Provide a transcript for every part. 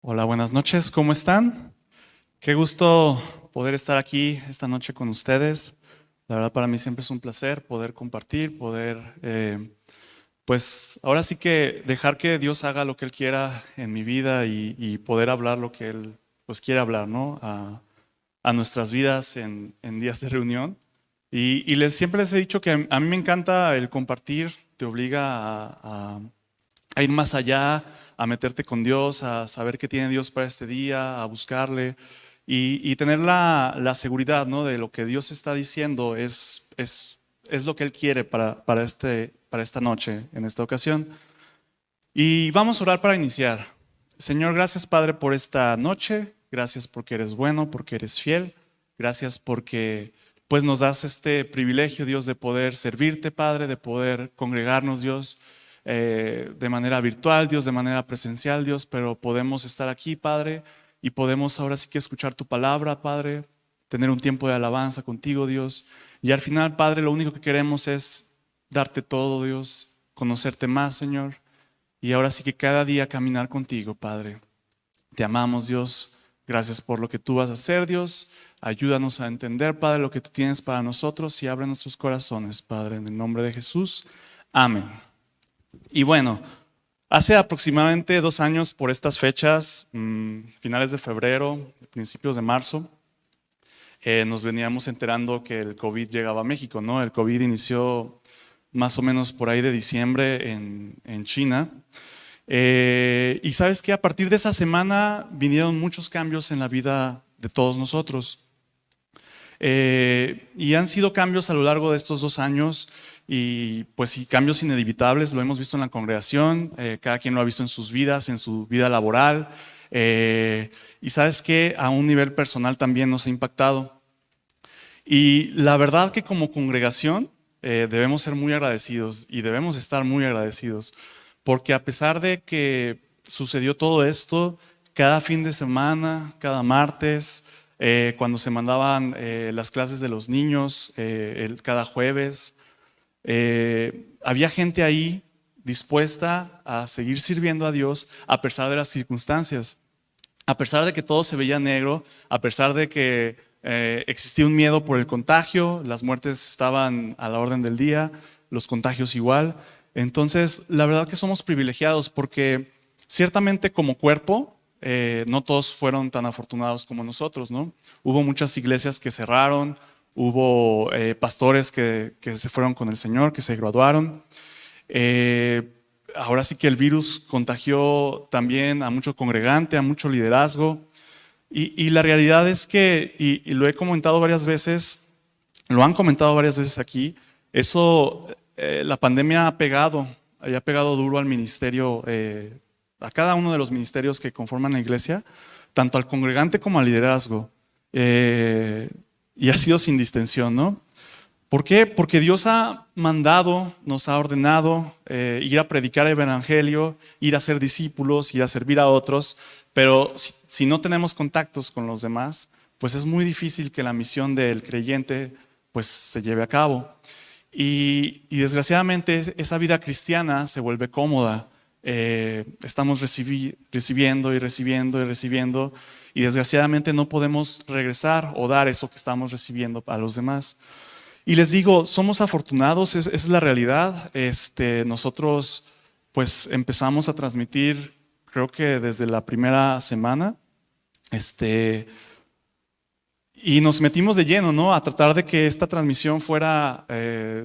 Hola, buenas noches, ¿cómo están? Qué gusto poder estar aquí esta noche con ustedes. La verdad para mí siempre es un placer poder compartir, pues ahora sí que dejar que Dios haga lo que Él quiera en mi vida y poder hablar lo que Él pues quiere hablar, ¿no? A nuestras vidas en días de reunión. Siempre les he dicho que a mí me encanta el compartir, te obliga a ir más allá, a meterte con Dios, a saber qué tiene Dios para este día, a buscarle y tener la seguridad, ¿no? De lo que Dios está diciendo es lo que Él quiere para esta noche, en esta ocasión. Y vamos a orar para iniciar. Señor, gracias Padre por esta noche, gracias porque eres bueno, porque eres fiel, gracias porque pues nos das este privilegio, Dios, de poder servirte, Padre, de poder congregarnos, Dios, de manera virtual, Dios, de manera presencial, Dios, pero podemos estar aquí, Padre, y podemos ahora sí que escuchar tu palabra, Padre, tener un tiempo de alabanza contigo, Dios, y al final, Padre, lo único que queremos es darte todo, Dios, conocerte más, Señor. Y ahora sí que cada día caminar contigo, Padre. Te amamos, Dios. Gracias por lo que tú vas a hacer, Dios. Ayúdanos a entender, Padre, lo que tú tienes para nosotros y abre nuestros corazones, Padre, en el nombre de Jesús. Amén. Y bueno, hace aproximadamente 2 años por estas fechas, finales de febrero, principios de marzo, nos veníamos enterando que el COVID llegaba a México, ¿no? El COVID inició más o menos por ahí de diciembre en China. Y sabes que a partir de esa semana vinieron muchos cambios en la vida de todos nosotros. Y han sido cambios a lo largo de estos 2 años y pues sí, cambios inevitables, lo hemos visto en la congregación, cada quien lo ha visto en sus vidas, en su vida laboral. Y sabes que a un nivel personal también nos ha impactado. Y la verdad que como congregación debemos ser muy agradecidos y debemos estar muy agradecidos, porque a pesar de que sucedió todo esto, cada fin de semana, cada martes, cuando se mandaban las clases de los niños, cada jueves, había gente ahí dispuesta a seguir sirviendo a Dios a pesar de las circunstancias. A pesar de que todo se veía negro, a pesar de que existía un miedo por el contagio, las muertes estaban a la orden del día, los contagios igual. Entonces, la verdad que somos privilegiados porque ciertamente como cuerpo, no todos fueron tan afortunados como nosotros, ¿no? Hubo muchas iglesias que cerraron, hubo pastores que se fueron con el Señor, que se graduaron. Eh, Ahora sí que el virus contagió también a mucho congregante, a mucho liderazgo. Y la realidad es que, y lo he comentado varias veces, lo han comentado varias veces aquí, eso, la pandemia ha pegado duro al ministerio, a cada uno de los ministerios que conforman la iglesia, tanto al congregante como al liderazgo. Y ha sido sin distensión, ¿no? ¿Por qué? Porque Dios ha mandado, nos ha ordenado ir a predicar el evangelio, ir a ser discípulos, ir a servir a otros, pero si no tenemos contactos con los demás, pues es muy difícil que la misión del creyente pues se lleve a cabo. Y desgraciadamente esa vida cristiana se vuelve cómoda. Estamos recibiendo y recibiendo y recibiendo y desgraciadamente no podemos regresar o dar eso que estamos recibiendo a los demás. Y les digo, somos afortunados, esa es la realidad. Nosotros pues empezamos a transmitir, creo que desde la primera semana, y nos metimos de lleno, ¿no? A tratar de que esta transmisión fuera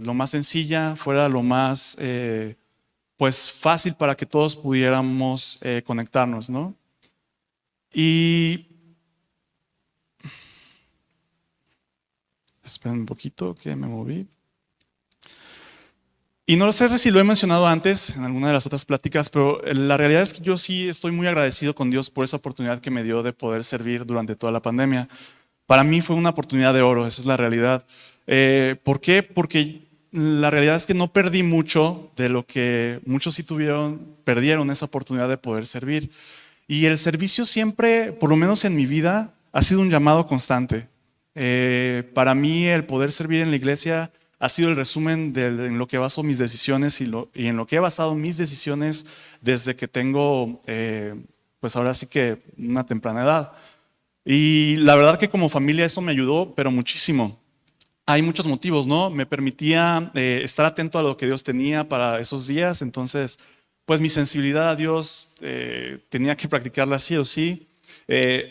lo más sencilla, fuera lo más pues fácil para que todos pudiéramos conectarnos, ¿no? Y esperen un poquito que me moví. Y no sé si lo he mencionado antes en alguna de las otras pláticas, pero la realidad es que yo sí estoy muy agradecido con Dios por esa oportunidad que me dio de poder servir durante toda la pandemia. Para mí fue una oportunidad de oro, esa es la realidad. ¿Por qué? Porque la realidad es que no perdí mucho de lo que muchos sí perdieron esa oportunidad de poder servir. Y el servicio siempre, por lo menos en mi vida, ha sido un llamado constante. Para mí el poder servir en la iglesia ha sido el resumen en lo que baso mis decisiones y en lo que he basado mis decisiones desde que tengo pues ahora sí que una temprana edad. Y la verdad que como familia eso me ayudó, pero muchísimo. Hay muchos motivos, ¿no? Me permitía estar atento a lo que Dios tenía para esos días, entonces, pues mi sensibilidad a Dios tenía que practicarla sí o sí.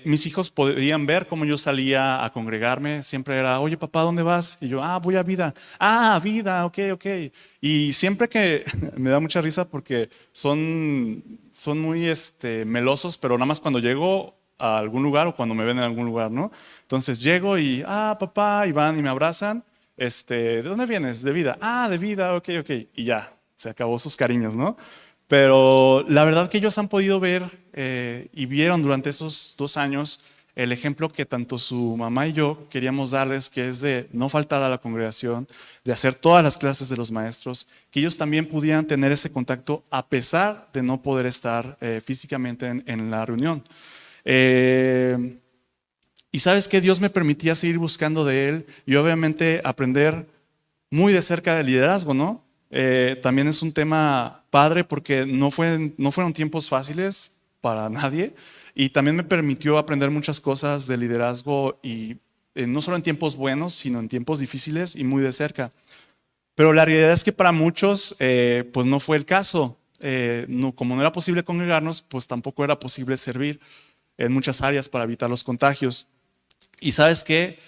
Mis hijos podían ver cómo yo salía a congregarme, siempre era, oye papá, ¿dónde vas? Y yo, voy a Vida. Vida, ok, ok. Y siempre que, me da mucha risa porque son muy melosos, pero nada más cuando llego a algún lugar o cuando me ven en algún lugar, ¿no? Entonces llego y, papá, y van y me abrazan. ¿De dónde vienes? De Vida. De Vida, ok, ok. Y ya, se acabó sus cariños, ¿no? Pero la verdad que ellos han podido ver y vieron durante esos 2 años el ejemplo que tanto su mamá y yo queríamos darles, que es de no faltar a la congregación, de hacer todas las clases de los maestros, que ellos también pudieran tener ese contacto a pesar de no poder estar físicamente en la reunión. Y sabes que Dios me permitía seguir buscando de Él y obviamente aprender muy de cerca del liderazgo, ¿no? También es un tema padre porque no fueron tiempos fáciles para nadie y también me permitió aprender muchas cosas de liderazgo y no solo en tiempos buenos, sino en tiempos difíciles y muy de cerca. Pero la realidad es que para muchos pues no fue el caso. Como no era posible congregarnos, pues tampoco era posible servir en muchas áreas para evitar los contagios. Y sabes qué,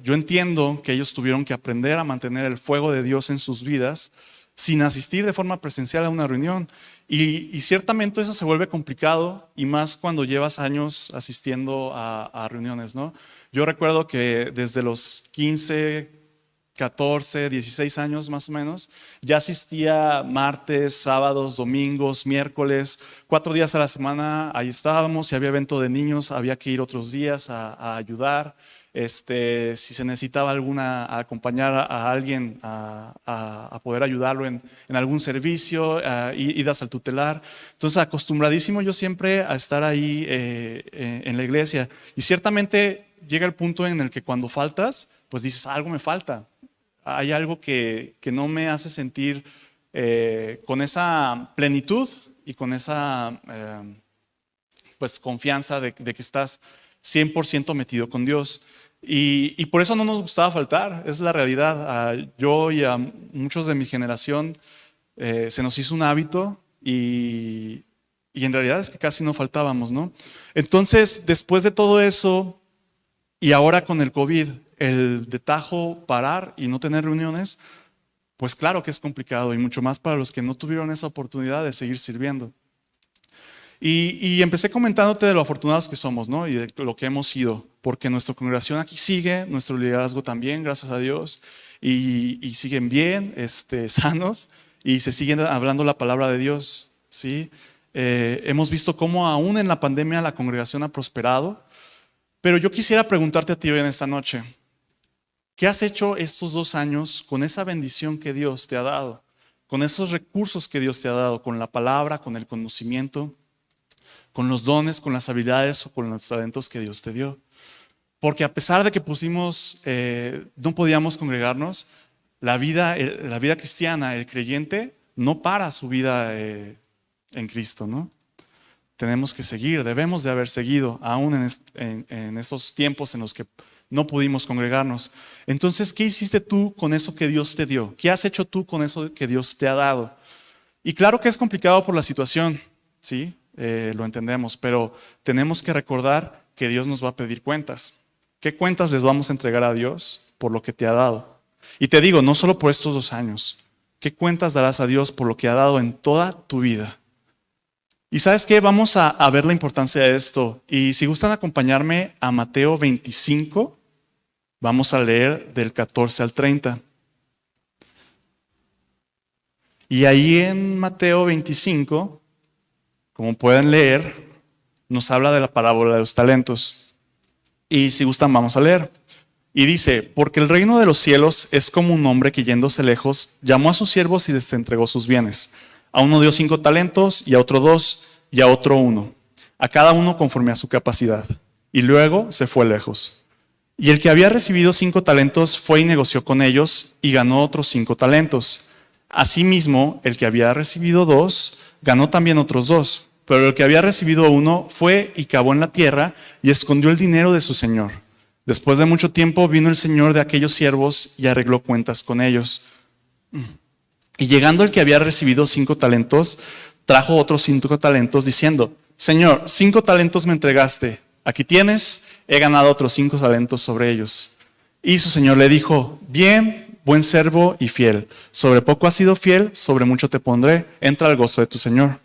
yo entiendo que ellos tuvieron que aprender a mantener el fuego de Dios en sus vidas sin asistir de forma presencial a una reunión. Y ciertamente eso se vuelve complicado y más cuando llevas años asistiendo a reuniones, ¿no? Yo recuerdo que desde los 15, 14, 16 años más o menos, ya asistía martes, sábados, domingos, miércoles, 4 días a la semana, ahí estábamos. Si había evento de niños, había que ir otros días a ayudar. Si se necesitaba a acompañar a alguien a poder ayudarlo en algún servicio, idas al tutelar. Entonces, acostumbradísimo yo siempre a estar ahí en la iglesia. Y ciertamente llega el punto en el que cuando faltas, pues dices, algo me falta. Hay algo que no me hace sentir con esa plenitud y con esa pues confianza de que estás 100% metido con Dios. Y por eso no nos gustaba faltar, es la realidad. Yo y a muchos de mi generación se nos hizo un hábito y en realidad es que casi no faltábamos, ¿no? Entonces, después de todo eso y ahora con el COVID, el de tajo parar y no tener reuniones, pues claro que es complicado y mucho más para los que no tuvieron esa oportunidad de seguir sirviendo. Y empecé comentándote de lo afortunados que somos, ¿no? Y de lo que hemos sido, porque nuestra congregación aquí sigue, nuestro liderazgo también, gracias a Dios, y siguen bien, sanos, y se siguen hablando la palabra de Dios, ¿sí? Hemos visto cómo aún en la pandemia la congregación ha prosperado, pero yo quisiera preguntarte a ti hoy en esta noche, ¿qué has hecho estos 2 años con esa bendición que Dios te ha dado? Con esos recursos que Dios te ha dado, con la palabra, con el conocimiento, con los dones, con las habilidades o con los talentos que Dios te dio. Porque a pesar de que no podíamos congregarnos, la vida cristiana, el creyente, no para su vida en Cristo, ¿no? Tenemos que seguir, debemos de haber seguido, aún en estos tiempos en los que no pudimos congregarnos. Entonces, ¿qué hiciste tú con eso que Dios te dio? ¿Qué has hecho tú con eso que Dios te ha dado? Y claro que es complicado por la situación, ¿sí? Lo entendemos, pero tenemos que recordar que Dios nos va a pedir cuentas. ¿Qué cuentas les vamos a entregar a Dios por lo que te ha dado? Y te digo, no solo por estos 2 años. ¿Qué cuentas darás a Dios por lo que ha dado en toda tu vida? Y ¿sabes qué? Vamos a ver la importancia de esto. Y si gustan acompañarme a Mateo 25, vamos a leer del 14 al 30. Y ahí en Mateo 25, como pueden leer, nos habla de la parábola de los talentos. Y si gustan, vamos a leer. Y dice, porque el reino de los cielos es como un hombre que yéndose lejos, llamó a sus siervos y les entregó sus bienes. A uno dio 5 talentos, y a otro 2, y a otro 1. A cada uno conforme a su capacidad. Y luego se fue lejos. Y el que había recibido 5 talentos fue y negoció con ellos, y ganó otros 5 talentos. Asimismo, el que había recibido 2, ganó también otros 2. Pero el que había recibido uno fue y cavó en la tierra y escondió el dinero de su señor. Después de mucho tiempo vino el señor de aquellos siervos y arregló cuentas con ellos. Y llegando el que había recibido 5 talentos, trajo otros 5 talentos diciendo: Señor, 5 talentos me entregaste, aquí tienes, he ganado otros 5 talentos sobre ellos. Y su señor le dijo: Bien, buen siervo y fiel, sobre poco has sido fiel, sobre mucho te pondré, entra al gozo de tu señor.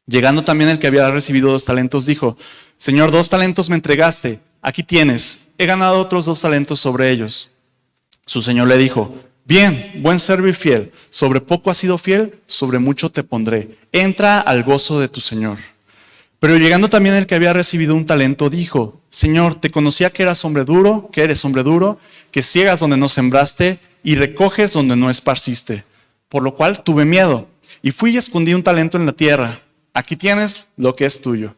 Llegando también el que había recibido 2 talentos, dijo: Señor, 2 talentos me entregaste, aquí tienes, he ganado otros 2 talentos sobre ellos. Su señor le dijo: Bien, buen siervo y fiel, sobre poco has sido fiel, sobre mucho te pondré, entra al gozo de tu señor. Pero llegando también el que había recibido 1 talento, dijo: Señor, te conocía que eres hombre duro, que ciegas donde no sembraste y recoges donde no esparciste. Por lo cual tuve miedo y fui y escondí 1 talento en la tierra. Aquí tienes lo que es tuyo.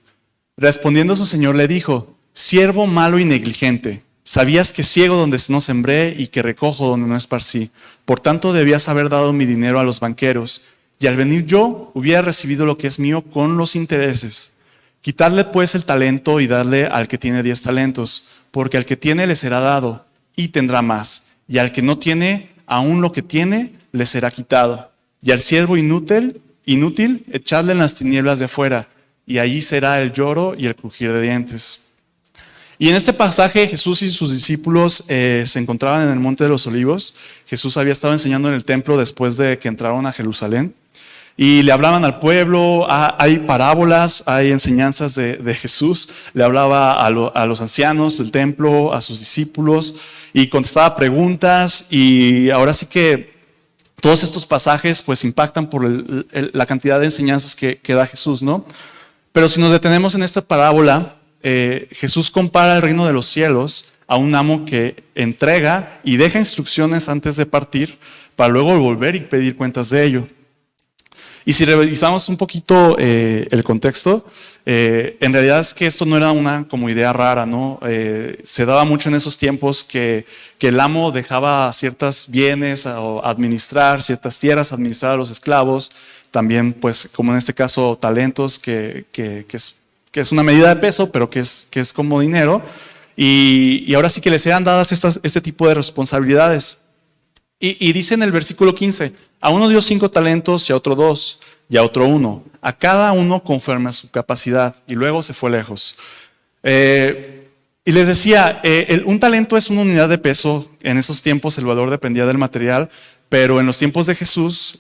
Respondiendo su señor le dijo: Siervo malo y negligente, sabías que ciego donde no sembré y que recojo donde no esparcí. Por tanto debías haber dado mi dinero a los banqueros, y al venir yo hubiera recibido lo que es mío con los intereses. Quitadle pues el talento y dadle al que tiene 10 talentos, porque al que tiene le será dado y tendrá más, y al que no tiene, aún lo que tiene le será quitado. Y al siervo inútil, echadle en las tinieblas de afuera, y allí será el lloro y el crujir de dientes. Y en este pasaje Jesús y sus discípulos se encontraban en el Monte de los Olivos. Jesús había estado enseñando en el templo después de que entraron a Jerusalén. Y le hablaban al pueblo, hay parábolas, hay enseñanzas de Jesús. Le hablaba a los ancianos del templo, a sus discípulos, y contestaba preguntas. Y ahora sí que todos estos pasajes pues impactan por la cantidad de enseñanzas que da Jesús, ¿no? Pero si nos detenemos en esta parábola, Jesús compara el reino de los cielos a un amo que entrega y deja instrucciones antes de partir para luego volver y pedir cuentas de ello. Y si revisamos un poquito el contexto, en realidad es que esto no era una como idea rara, ¿no? Se daba mucho en esos tiempos que el amo dejaba ciertos bienes o administrar, ciertas tierras, administrar a los esclavos, también pues como en este caso talentos, que es una medida de peso, pero que es como dinero, y ahora sí que les sean dadas este tipo de responsabilidades. Y dice en el versículo 15, a uno dio 5 talentos y a otro 2, y a otro 1, a cada uno conforme a su capacidad, y luego se fue lejos. Y les decía, 1 talento es una unidad de peso. En esos tiempos el valor dependía del material, pero en los tiempos de Jesús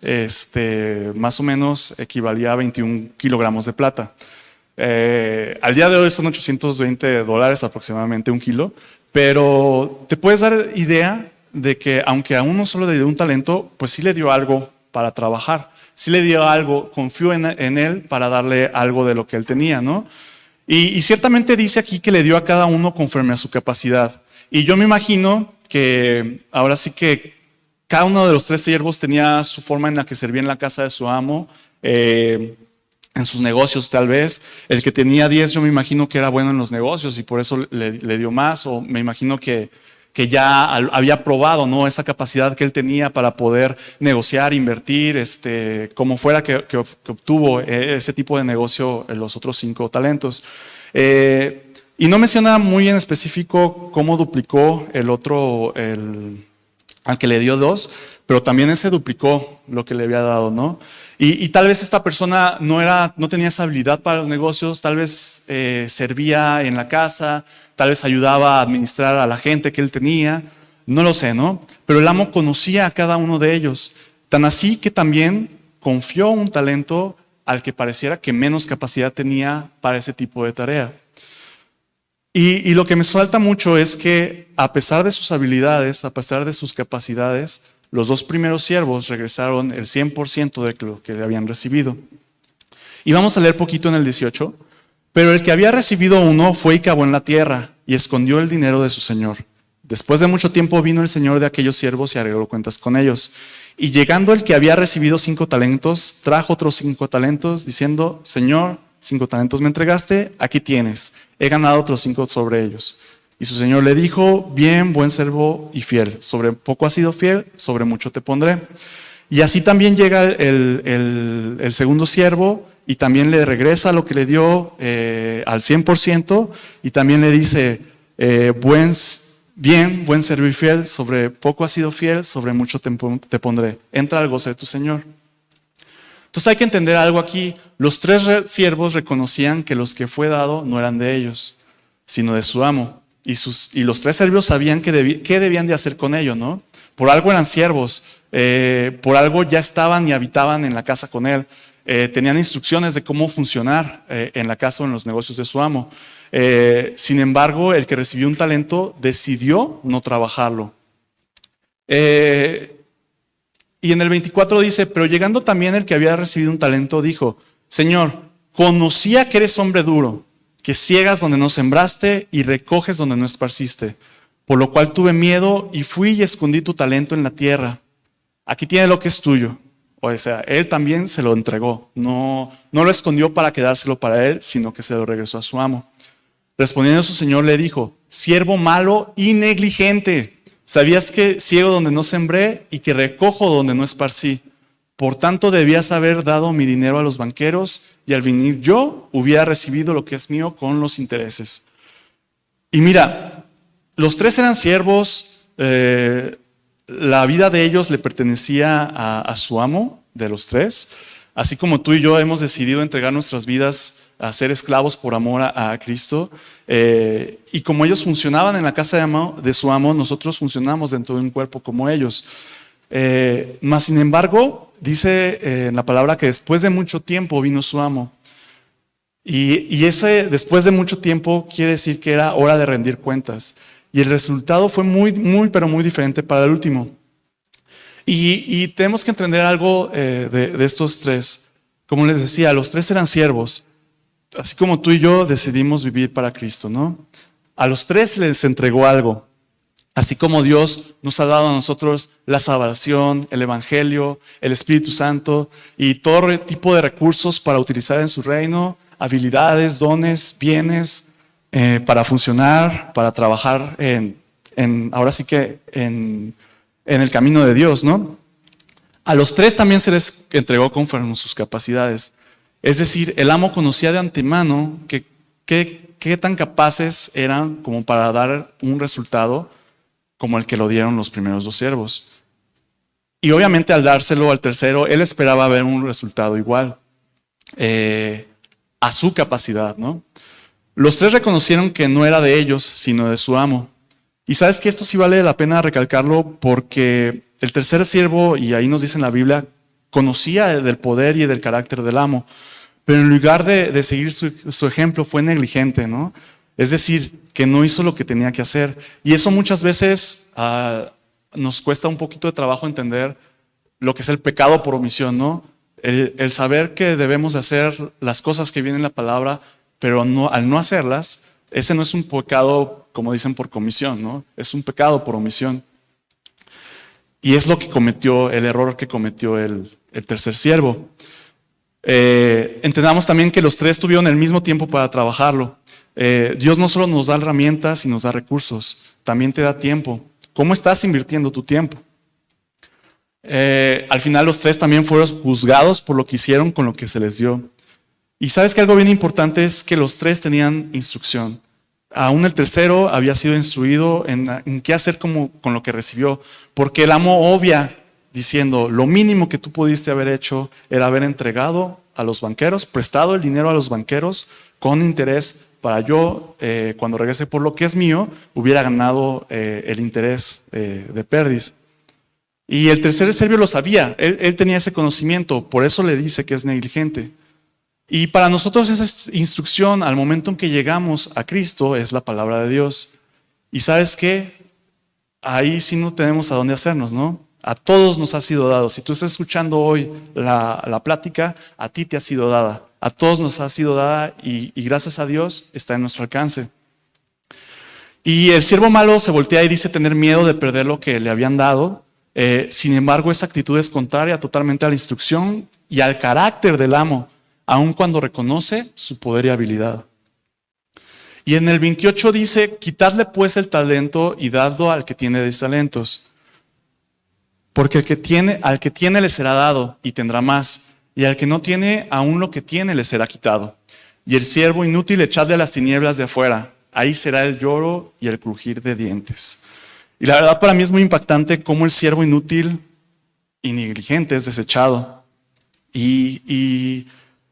más o menos equivalía a 21 kilogramos de plata. Al día de hoy son $820 aproximadamente 1 kilo, pero te puedes dar idea de que aunque a uno solo le dio 1 talento, pues sí le dio algo para trabajar, sí le dio algo, confió en él para darle algo de lo que él tenía, ¿no? Y ciertamente dice aquí que le dio a cada uno conforme a su capacidad. Y yo me imagino que ahora sí que cada uno de los 3 siervos tenía su forma en la que servía en la casa de su amo, en sus negocios tal vez. El que tenía 10 yo me imagino que era bueno en los negocios y por eso le dio más, o me imagino que ya había probado, ¿no?, esa capacidad que él tenía para poder negociar, invertir, como fuera que obtuvo ese tipo de negocio en los otros 5 talentos. Y no menciona muy en específico cómo duplicó el otro, al que le dio 2, pero también ese duplicó lo que le había dado, ¿no? Y tal vez esta persona no tenía esa habilidad para los negocios, tal vez servía en la casa, tal vez ayudaba a administrar a la gente que él tenía, no lo sé, ¿no? Pero el amo conocía a cada uno de ellos, tan así que también confió 1 talento al que pareciera que menos capacidad tenía para ese tipo de tarea. Y lo que me salta mucho es que a pesar de sus habilidades, a pesar de sus capacidades, los 2 primeros siervos regresaron el 100% de lo que habían recibido. Y vamos a leer poquito en el 18. Pero el que había recibido 1 fue y cavó en la tierra y escondió el dinero de su señor. Después de mucho tiempo vino el señor de aquellos siervos y arregló cuentas con ellos. Y llegando el que había recibido 5 talentos, trajo otros 5 talentos, diciendo: Señor, 5 talentos me entregaste, aquí tienes, he ganado otros 5 sobre ellos. Y su señor le dijo: Bien, buen siervo y fiel, sobre poco has sido fiel, sobre mucho te pondré. Y así también llega el segundo siervo y también le regresa lo que le dio al 100%, y también le dice, buen servir y fiel, sobre poco has sido fiel, sobre mucho te pondré. Entra al gozo de tu Señor. Entonces hay que entender algo aquí. Los tres siervos reconocían que los que fue dado no eran de ellos, sino de su amo. Y los tres siervos sabían qué debían de hacer con ello, ¿no? Por algo eran siervos, por algo ya estaban y habitaban en la casa con él. Tenían instrucciones de cómo funcionar en la casa o en los negocios de su amo. Sin embargo, el que recibió un talento decidió no trabajarlo. Y en el 24 dice, pero llegando también el que había recibido un talento, dijo, Señor, conocía que eres hombre duro, que ciegas donde no sembraste y recoges donde no esparciste. Por lo cual tuve miedo y fui y escondí tu talento en la tierra. Aquí tiene lo que es tuyo. O sea, él también se lo entregó. No lo escondió para quedárselo para él, sino que se lo regresó a su amo. Respondiendo su señor le dijo, siervo malo y negligente. ¿Sabías que ciego donde no sembré y que recojo donde no esparcí? Por tanto, debías haber dado mi dinero a los banqueros y al venir yo hubiera recibido lo que es mío con los intereses. Y mira, los tres eran siervos, la vida de ellos le pertenecía a su amo, de los tres, así como tú y yo hemos decidido entregar nuestras vidas a ser esclavos por amor a Cristo, y como ellos funcionaban en la casa de su amo, nosotros funcionamos dentro de un cuerpo como ellos. Mas sin embargo, dice en la palabra que después de mucho tiempo vino su amo. Y ese después de mucho tiempo quiere decir que era hora de rendir cuentas. Y el resultado fue pero muy diferente para el último. Y tenemos que entender algo de estos tres. Como les decía, los tres eran siervos. Así como tú y yo decidimos vivir para Cristo, ¿no? A los tres les entregó algo. Así como Dios nos ha dado a nosotros la salvación, el Evangelio, el Espíritu Santo y todo tipo de recursos para utilizar en su reino, habilidades, dones, bienes, para funcionar, para trabajar ahora sí que en el camino de Dios, ¿no? A los tres también se les entregó conforme a sus capacidades. Es decir, el amo conocía de antemano qué tan capaces eran como para dar un resultado como el que lo dieron los primeros dos siervos. Y obviamente al dárselo al tercero, él esperaba ver un resultado igual a su capacidad, ¿no? Los tres reconocieron que no era de ellos, sino de su amo. Y sabes que esto sí vale la pena recalcarlo porque el tercer siervo, y ahí nos dice en la Biblia, conocía del poder y del carácter del amo, pero en lugar de seguir su ejemplo fue negligente, ¿no? Es decir, que no hizo lo que tenía que hacer. Y eso muchas veces nos cuesta un poquito de trabajo entender lo que es el pecado por omisión, ¿no? El saber que debemos de hacer las cosas que vienen en la palabra, pero al no hacerlas, ese no es un pecado, como dicen, por comisión, ¿no? Es un pecado por omisión. Y es el error que cometió el tercer siervo. Entendamos también que los tres tuvieron el mismo tiempo para trabajarlo. Dios no solo nos da herramientas y nos da recursos, también te da tiempo. ¿Cómo estás invirtiendo tu tiempo? Al final los tres también fueron juzgados por lo que hicieron con lo que se les dio. Y sabes que algo bien importante es que los tres tenían instrucción. Aún el tercero había sido instruido en qué hacer con lo que recibió, porque el amo obvia diciendo, lo mínimo que tú pudiste haber hecho era haber entregado a los banqueros, prestado el dinero a los banqueros con interés para yo, cuando regrese por lo que es mío, hubiera ganado el interés de pérdida. Y el tercer siervo lo sabía, él tenía ese conocimiento, por eso le dice que es negligente. Y para nosotros esa instrucción al momento en que llegamos a Cristo es la palabra de Dios. Y ¿sabes qué? Ahí sí no tenemos a dónde hacernos, ¿no? A todos nos ha sido dado. Si tú estás escuchando hoy la plática, a ti te ha sido dada. A todos nos ha sido dada y gracias a Dios está en nuestro alcance. Y el siervo malo se voltea y dice tener miedo de perder lo que le habían dado. Sin embargo, esa actitud es contraria totalmente a la instrucción y al carácter del amo, aun cuando reconoce su poder y habilidad. Y en el 28 dice, quitadle pues el talento y dadlo al que tiene 10 talentos. Porque al que tiene le será dado y tendrá más. y al que no tiene, aún lo que tiene le será quitado. Y el siervo inútil echadle a las tinieblas de afuera, ahí será el lloro y el crujir de dientes. Y la verdad para mí es muy impactante cómo el siervo inútil y negligente es desechado. Y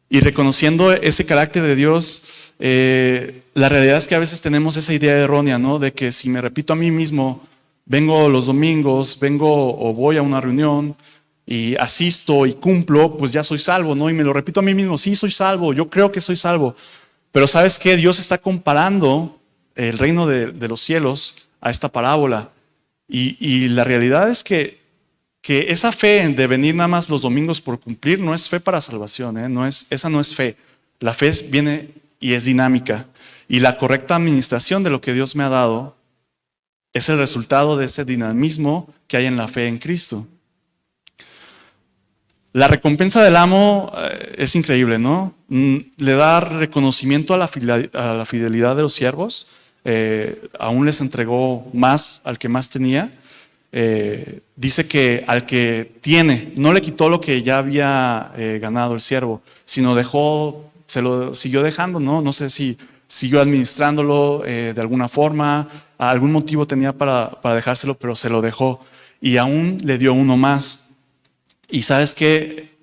reconociendo ese carácter de Dios, la realidad es que a veces tenemos esa idea errónea, ¿no? De que si me repito a mí mismo, vengo los domingos, vengo o voy a una reunión y asisto y cumplo, pues ya soy salvo, ¿no? Y me lo repito a mí mismo, sí, soy salvo, yo creo que soy salvo. Pero ¿sabes qué? Dios está comparando el reino de los cielos a esta parábola. Y la realidad es que esa fe de venir nada más los domingos por cumplir no es fe para salvación, ¿eh? Esa no es fe. La fe viene y es dinámica. Y la correcta administración de lo que Dios me ha dado es el resultado de ese dinamismo que hay en la fe en Cristo. La recompensa del amo es increíble, ¿no? Le da reconocimiento a la fidelidad de los siervos. Aún les entregó más al que más tenía. Dice que al que tiene, no le quitó lo que ya había ganado el siervo, sino se lo siguió dejando, ¿no? No sé si siguió administrándolo de alguna forma, algún motivo tenía para dejárselo, pero se lo dejó y aún le dio uno más. Y sabes que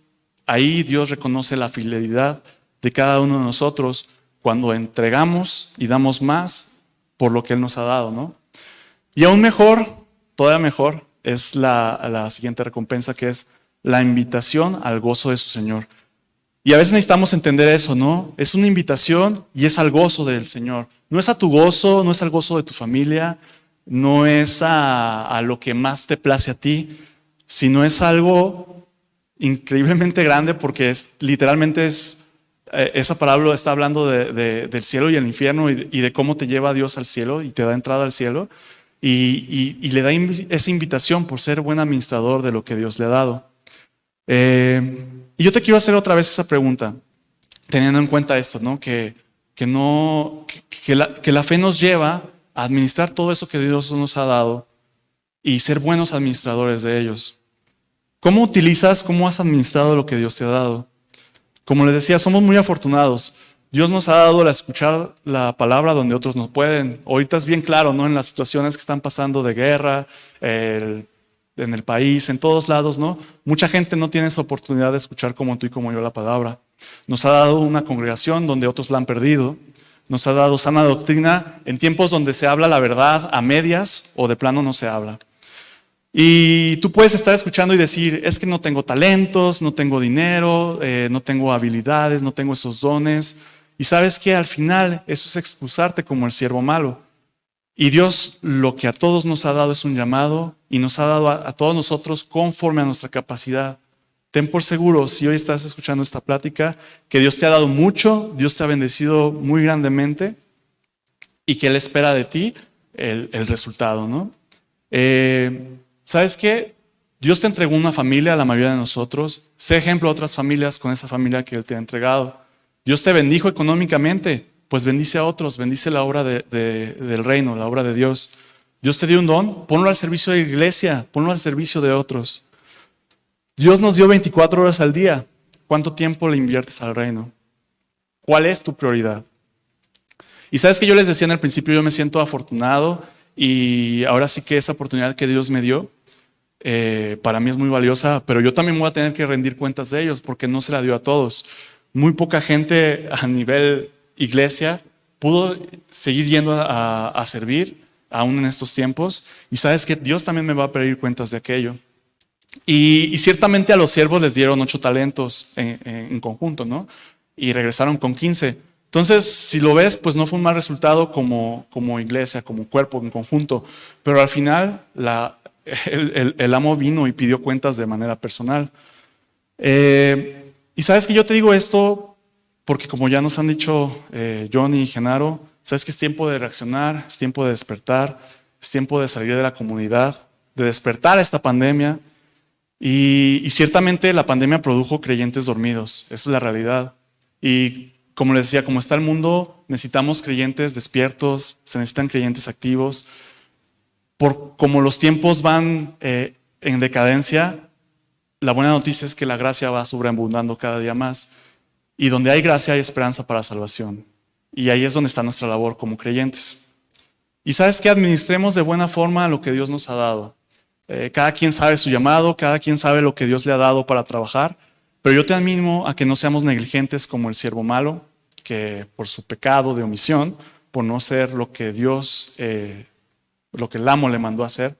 ahí Dios reconoce la fidelidad de cada uno de nosotros cuando entregamos y damos más por lo que Él nos ha dado, ¿no? Y aún mejor, todavía mejor, es la siguiente recompensa, que es la invitación al gozo de su Señor. Y a veces necesitamos entender eso, ¿no? Es una invitación y es al gozo del Señor. No es a tu gozo, no es al gozo de tu familia, no es a lo que más te place a ti, sino es algo increíblemente grande porque literalmente esa parábola está hablando del cielo y el infierno y de cómo te lleva Dios al cielo y te da entrada al cielo. Y le da esa invitación por ser buen administrador de lo que Dios le ha dado. Y yo te quiero hacer otra vez esa pregunta, teniendo en cuenta esto, ¿no? Que la fe nos lleva a administrar todo eso que Dios nos ha dado y ser buenos administradores de ellos. ¿Cómo has administrado lo que Dios te ha dado? Como les decía, somos muy afortunados. Dios nos ha dado a escuchar la palabra donde otros no pueden. Ahorita es bien claro, ¿no? En las situaciones que están pasando de guerra, en el país, en todos lados, ¿no? Mucha gente no tiene esa oportunidad de escuchar como tú y como yo la palabra. Nos ha dado una congregación donde otros la han perdido. Nos ha dado sana doctrina en tiempos donde se habla la verdad a medias o de plano no se habla. Y tú puedes estar escuchando y decir, es que no tengo talentos, no tengo dinero, no tengo habilidades, no tengo esos dones. Y sabes que al final eso es excusarte como el siervo malo. Y Dios lo que a todos nos ha dado es un llamado y nos ha dado a todos nosotros conforme a nuestra capacidad. Ten por seguro, si hoy estás escuchando esta plática, que Dios te ha dado mucho, Dios te ha bendecido muy grandemente y que Él espera de ti el resultado, ¿no? ¿Sabes qué? Dios te entregó una familia a la mayoría de nosotros. Sé ejemplo a otras familias con esa familia que Él te ha entregado. Dios te bendijo económicamente, pues bendice a otros, bendice la obra del reino, la obra de Dios. Dios te dio un don, ponlo al servicio de la iglesia, ponlo al servicio de otros. Dios nos dio 24 horas al día. ¿Cuánto tiempo le inviertes al reino? ¿Cuál es tu prioridad? Y sabes que yo les decía en el principio, yo me siento afortunado y ahora sí que esa oportunidad que Dios me dio, para mí es muy valiosa, pero yo también voy a tener que rendir cuentas de ellos porque no se la dio a todos. Muy poca gente a nivel iglesia pudo seguir yendo a servir aún en estos tiempos y sabes que Dios también me va a pedir cuentas de aquello. Y ciertamente a los siervos les dieron 8 talentos en conjunto, ¿no? Y regresaron con 15. Entonces, si lo ves, pues no fue un mal resultado como iglesia, como cuerpo en conjunto, pero al final el amo vino y pidió cuentas de manera personal. Y sabes que yo te digo esto porque como ya nos han dicho Johnny y Genaro, sabes que es tiempo de reaccionar, es tiempo de despertar, es tiempo de salir de la comunidad, de despertar a esta pandemia. Y ciertamente la pandemia produjo creyentes dormidos, esa es la realidad. Y como les decía, como está el mundo, necesitamos creyentes despiertos, se necesitan creyentes activos. Como los tiempos van en decadencia, la buena noticia es que la gracia va sobreabundando cada día más. Y donde hay gracia hay esperanza para salvación. Y ahí es donde está nuestra labor como creyentes. Y sabes que administremos de buena forma lo que Dios nos ha dado. Cada quien sabe su llamado, cada quien sabe lo que Dios le ha dado para trabajar. Pero yo te animo a que no seamos negligentes como el siervo malo, que por su pecado de omisión, por no ser lo que Dios, lo que el amo le mandó a hacer,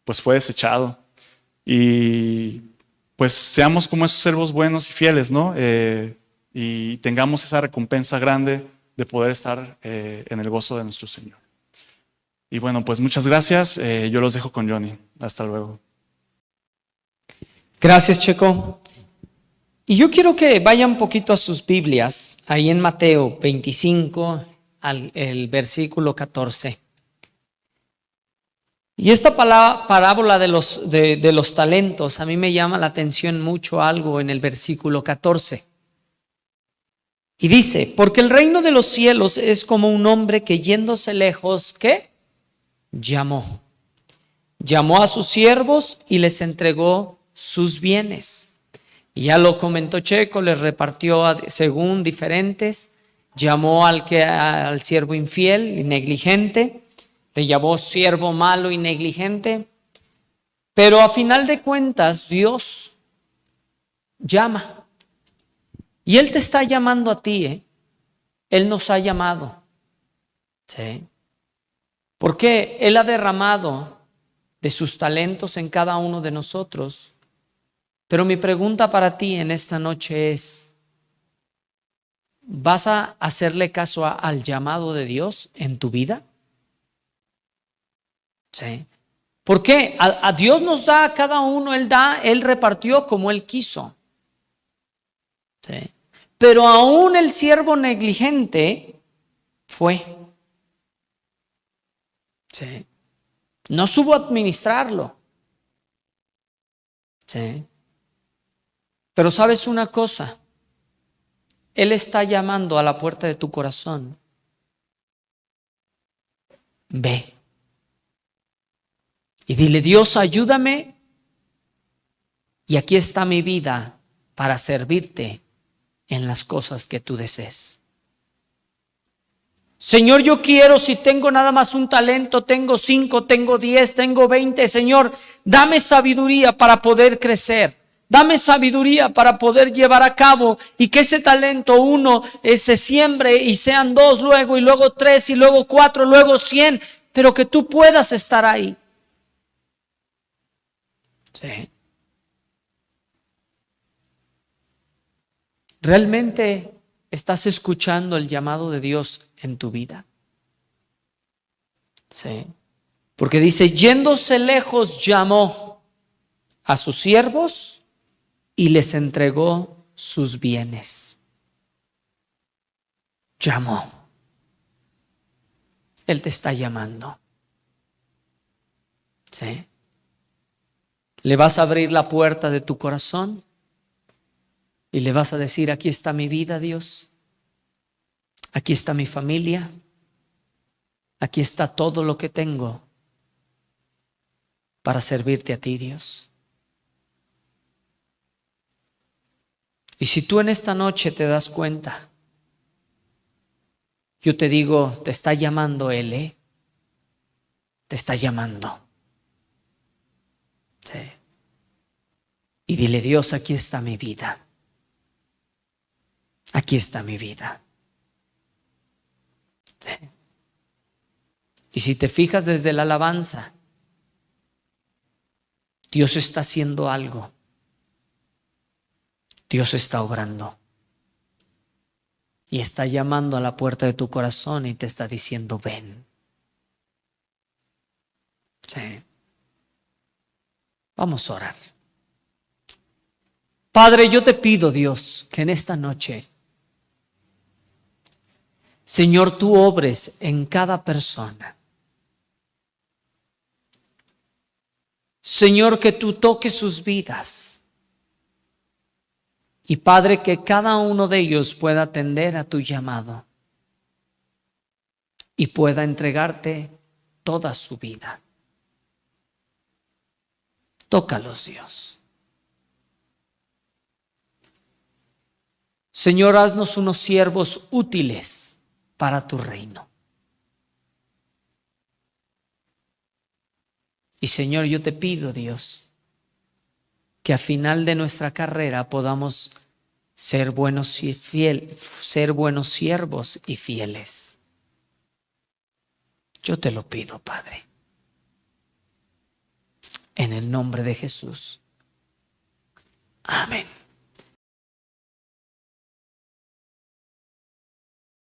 pues fue desechado. Y pues seamos como esos siervos buenos y fieles, ¿no? Y tengamos esa recompensa grande de poder estar en el gozo de nuestro Señor. Y bueno, pues muchas gracias. Yo los dejo con Johnny. Hasta luego. Gracias, Checo. Y yo quiero que vayan un poquito a sus Biblias, ahí en Mateo 25, el versículo 14. Y esta parábola de los talentos, a mí me llama la atención mucho algo en el versículo 14. Y dice, porque el reino de los cielos es como un hombre que yéndose lejos, ¿qué? Llamó a sus siervos y les entregó sus bienes. Y ya lo comentó Checo, les repartió según diferentes. Llamó al siervo infiel y negligente, le llamó siervo malo y negligente. Pero a final de cuentas, Dios llama. Y Él te está llamando a ti, Él nos ha llamado. ¿Sí? Porque Él ha derramado de sus talentos en cada uno de nosotros. Pero mi pregunta para ti en esta noche es, ¿vas a hacerle caso al llamado de Dios en tu vida? ¿Sí? Porque a Dios nos da a cada uno, Él repartió como Él quiso. ¿Sí? Pero aún el siervo negligente fue. ¿Sí? No supo administrarlo. ¿Sí? Pero sabes una cosa, Él está llamando a la puerta de tu corazón. Ve. Y dile, Dios, ayúdame. Y aquí está mi vida para servirte en las cosas que tú desees. Señor, yo quiero, si tengo nada más un talento, tengo 5, tengo 10, tengo 20, Señor, dame sabiduría para poder crecer. Dame sabiduría para poder llevar a cabo y que ese talento 1 se siembre y sean 2 luego y luego 3 y luego 4, luego 100, pero que tú puedas estar ahí. Sí. ¿Realmente estás escuchando el llamado de Dios en tu vida? Sí. Porque dice, yéndose lejos, llamó a sus siervos y les entregó sus bienes. Llamó. Él te está llamando. ¿Sí? ¿Le vas a abrir la puerta de tu corazón? Y le vas a decir, aquí está mi vida, Dios. Aquí está mi familia. Aquí está todo lo que tengo para servirte a ti, Dios. Y si tú en esta noche te das cuenta, yo te digo, te está llamando Él, te está llamando. Sí. Y dile, Dios, aquí está mi vida. Aquí está mi vida. Sí. Y si te fijas desde la alabanza, Dios está haciendo algo. Dios está obrando. Y está llamando a la puerta de tu corazón y te está diciendo, ven. Sí. Vamos a orar. Padre, yo te pido, Dios, que en esta noche, Señor, tú obres en cada persona. Señor, que tú toques sus vidas. Y Padre, que cada uno de ellos pueda atender a tu llamado y pueda entregarte toda su vida. Tócalos, Dios. Señor, haznos unos siervos útiles para tu reino. Y Señor, yo te pido, Dios, que a final de nuestra carrera podamos ser buenos siervos y fieles. Yo te lo pido, Padre, en el nombre de Jesús.